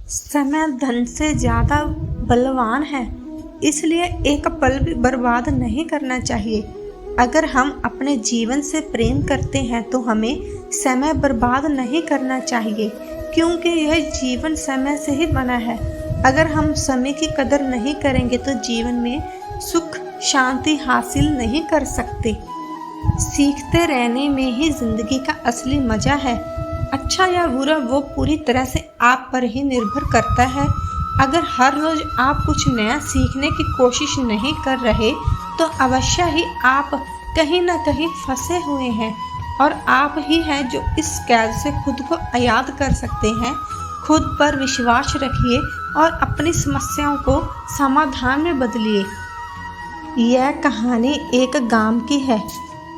समय धन से ज़्यादा बलवान है, इसलिए एक पल भी बर्बाद नहीं करना चाहिए। अगर हम अपने जीवन से प्रेम करते हैं तो हमें समय बर्बाद नहीं करना चाहिए, क्योंकि यह जीवन समय से ही बना है। अगर हम समय की कदर नहीं करेंगे तो जीवन में सुख शांति हासिल नहीं कर सकते। सीखते रहने में ही जिंदगी का असली मजा है। अच्छा या बुरा वो पूरी तरह से आप पर ही निर्भर करता है। अगर हर रोज आप कुछ नया सीखने की कोशिश नहीं कर रहे तो अवश्य ही आप कहीं ना कहीं फंसे हुए हैं, और आप ही हैं जो इस कैद से खुद को आज़ाद कर सकते हैं। खुद पर विश्वास रखिए और अपनी समस्याओं को समाधान में बदलिए। यह कहानी एक गांव की है।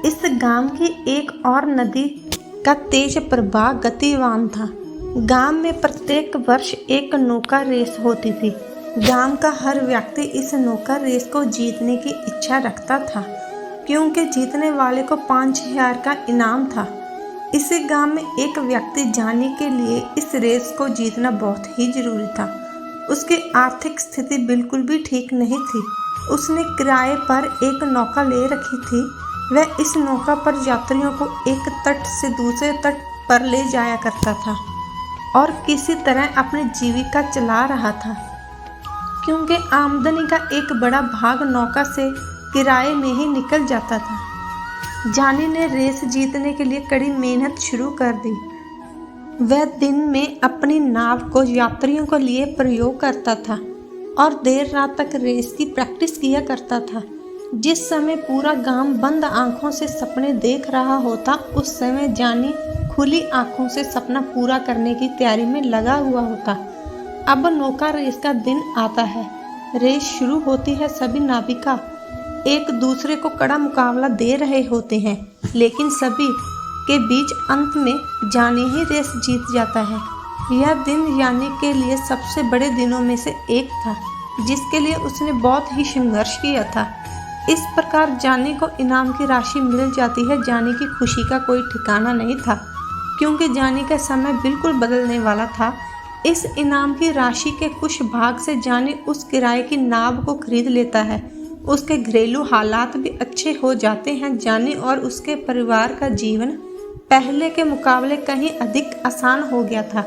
इस गांव की एक और नदी का तेज प्रवाह गतिवान था। गांव में प्रत्येक वर्ष एक नौका रेस होती थी। गांव का हर व्यक्ति इस नौका रेस को जीतने की इच्छा रखता था, क्योंकि जीतने वाले को 5,000 का इनाम था। इस गांव में एक व्यक्ति जाने के लिए इस रेस को जीतना बहुत ही जरूरी था। उसकी आर्थिक स्थिति बिल्कुल भी ठीक नहीं थी। उसने किराए पर एक नौका ले रखी थी। वह इस नौका पर यात्रियों को एक तट से दूसरे तट पर ले जाया करता था और किसी तरह अपनी जीविका चला रहा था, क्योंकि आमदनी का एक बड़ा भाग नौका से किराए में ही निकल जाता था। जानी ने रेस जीतने के लिए कड़ी मेहनत शुरू कर दी। वह दिन में अपनी नाव को यात्रियों को लिए प्रयोग करता था और देर रात तक रेस की प्रैक्टिस किया करता था। जिस समय पूरा गांव बंद आंखों से सपने देख रहा होता, उस समय जानी खुली आंखों से सपना पूरा करने की तैयारी में लगा हुआ होता। अब नौका रेस का दिन आता है। रेस शुरू होती है। सभी नाविका एक दूसरे को कड़ा मुकाबला दे रहे होते हैं, लेकिन सभी के बीच अंत में जानी ही रेस जीत जाता है। यह दिन जानी के लिए सबसे बड़े दिनों में से एक था, जिसके लिए उसने बहुत ही संघर्ष किया था। इस प्रकार जानी को इनाम की राशि मिल जाती है। जानी की खुशी का कोई ठिकाना नहीं था, क्योंकि जानी का समय बिल्कुल बदलने वाला था। इस इनाम की राशि के कुछ भाग से जानी उस किराए की नाव को खरीद लेता है। उसके घरेलू हालात भी अच्छे हो जाते हैं। जानी और उसके परिवार का जीवन पहले के मुकाबले कहीं अधिक आसान हो गया था।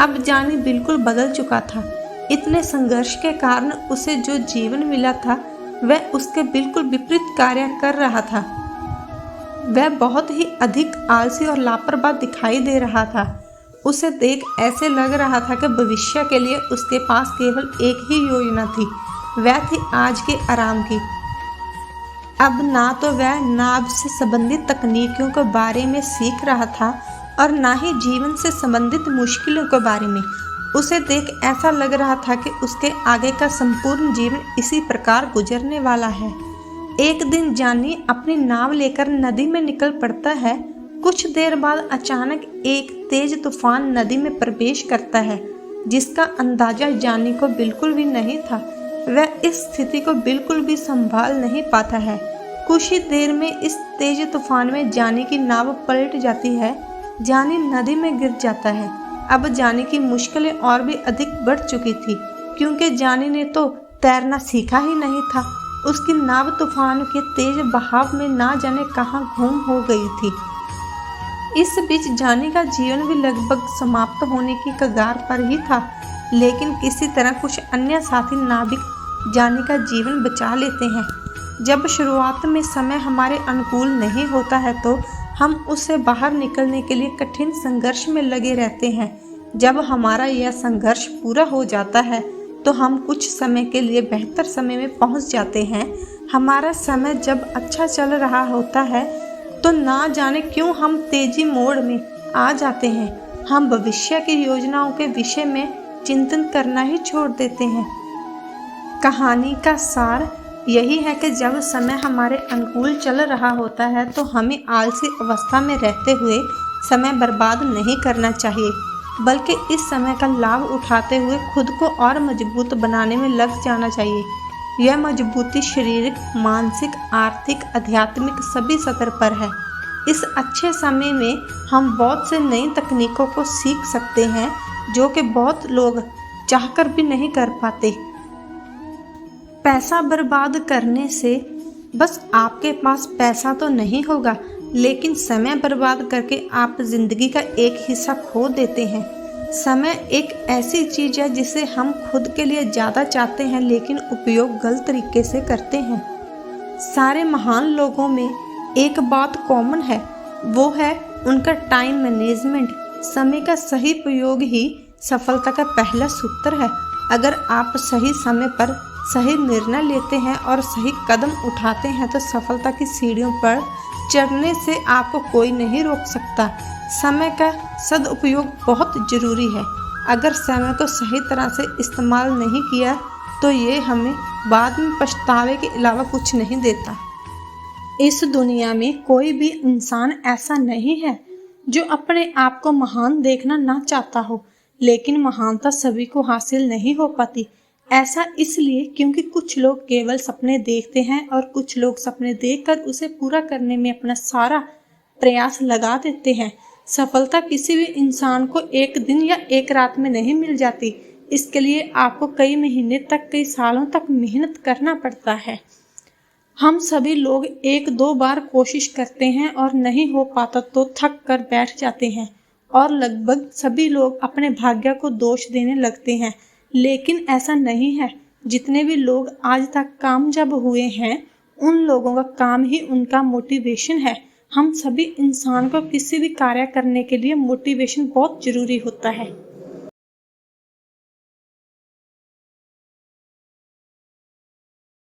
अब जानी बिल्कुल बदल चुका था। इतने संघर्ष के कारण उसे जो जीवन मिला था वह उसके बिल्कुल विपरीत कार्य कर रहा था। वह बहुत ही अधिक आलसी और लापरवाह दिखाई दे रहा था। उसे देख ऐसे लग रहा था कि भविष्य के लिए उसके पास केवल एक ही योजना थी, वह थी आज के आराम की। अब ना तो वह नाव से संबंधित तकनीकों के बारे में सीख रहा था और ना ही जीवन से संबंधित मुश्किलों के बारे में। उसे देख ऐसा लग रहा था कि उसके आगे का संपूर्ण जीवन इसी प्रकार गुजरने वाला है। एक दिन जानी अपनी नाव लेकर नदी में निकल पड़ता है। कुछ देर बाद अचानक एक तेज तूफान नदी में प्रवेश करता है, जिसका अंदाजा जानी को बिल्कुल भी नहीं था। वह इस स्थिति को बिल्कुल भी संभाल नहीं पाता है। कुछ ही देर में इस तेज तूफान में जानी की नाव पलट जाती है। जानी नदी में गिर जाता है। अब जानी की मुश्किलें और भी अधिक बढ़ चुकी थी, क्योंकि जानी ने तो तैरना सीखा ही नहीं था। उसकी नाव तूफान के तेज बहाव में ना जाने कहां गुम हो गई थी। इस बीच जानी का जीवन भी लगभग समाप्त होने की कगार पर ही था, लेकिन किसी तरह कुछ अन्य साथी नाविक जानी का जीवन बचा लेते हैं। जब शुरुआत में समय हमारे अनुकूल नहीं होता है तो हम उससे बाहर निकलने के लिए कठिन संघर्ष में लगे रहते हैं। जब हमारा यह संघर्ष पूरा हो जाता है तो हम कुछ समय के लिए बेहतर समय में पहुंच जाते हैं। हमारा समय जब अच्छा चल रहा होता है तो ना जाने क्यों हम तेजी मोड़ में आ जाते हैं। हम भविष्य की योजनाओं के विषय में चिंतन करना ही छोड़ देते हैं। कहानी का सार यही है कि जब समय हमारे अनुकूल चल रहा होता है तो हमें आलसी अवस्था में रहते हुए समय बर्बाद नहीं करना चाहिए, बल्कि इस समय का लाभ उठाते हुए खुद को और मजबूत बनाने में लग जाना चाहिए। यह मजबूती शारीरिक, मानसिक, आर्थिक, आध्यात्मिक सभी स्तर पर है। इस अच्छे समय में हम बहुत से नई तकनीकों को सीख सकते हैं, जो कि बहुत लोग चाहकर भी नहीं कर पाते। पैसा बर्बाद करने से बस आपके पास पैसा तो नहीं होगा, लेकिन समय बर्बाद करके आप जिंदगी का एक हिस्सा खो देते हैं। समय एक ऐसी चीज है जिसे हम खुद के लिए ज़्यादा चाहते हैं, लेकिन उपयोग गलत तरीके से करते हैं। सारे महान लोगों में एक बात कॉमन है, वो है उनका टाइम मैनेजमेंट। समय का सही प्रयोग ही सफलता का पहला सूत्र है। अगर आप सही समय पर सही निर्णय लेते हैं और सही कदम उठाते हैं तो सफलता की सीढ़ियों पर चढ़ने से आपको कोई नहीं रोक सकता। समय का सदुपयोग बहुत जरूरी है। अगर समय को सही तरह से इस्तेमाल नहीं किया तो ये हमें बाद में पछतावे के अलावा कुछ नहीं देता। इस दुनिया में कोई भी इंसान ऐसा नहीं है जो अपने आप को महान देखना ना चाहता हो, लेकिन महानता सभी को हासिल नहीं हो पाती। ऐसा इसलिए क्योंकि कुछ लोग केवल सपने देखते हैं और कुछ लोग सपने देखकर उसे पूरा करने में अपना सारा प्रयास लगा देते हैं। सफलता किसी भी इंसान को एक दिन या एक रात में नहीं मिल जाती। इसके लिए आपको कई महीने तक, कई सालों तक मेहनत करना पड़ता है। हम सभी लोग एक दो बार कोशिश करते हैं और नहीं हो पाता तो थक कर बैठ जाते हैं और लगभग सभी लोग अपने भाग्य को दोष देने लगते हैं, लेकिन ऐसा नहीं है। जितने भी लोग आज तक कामयाब हुए हैं उन लोगों का काम ही उनका मोटिवेशन है। हम सभी इंसान को किसी भी कार्य करने के लिए मोटिवेशन बहुत जरूरी होता है।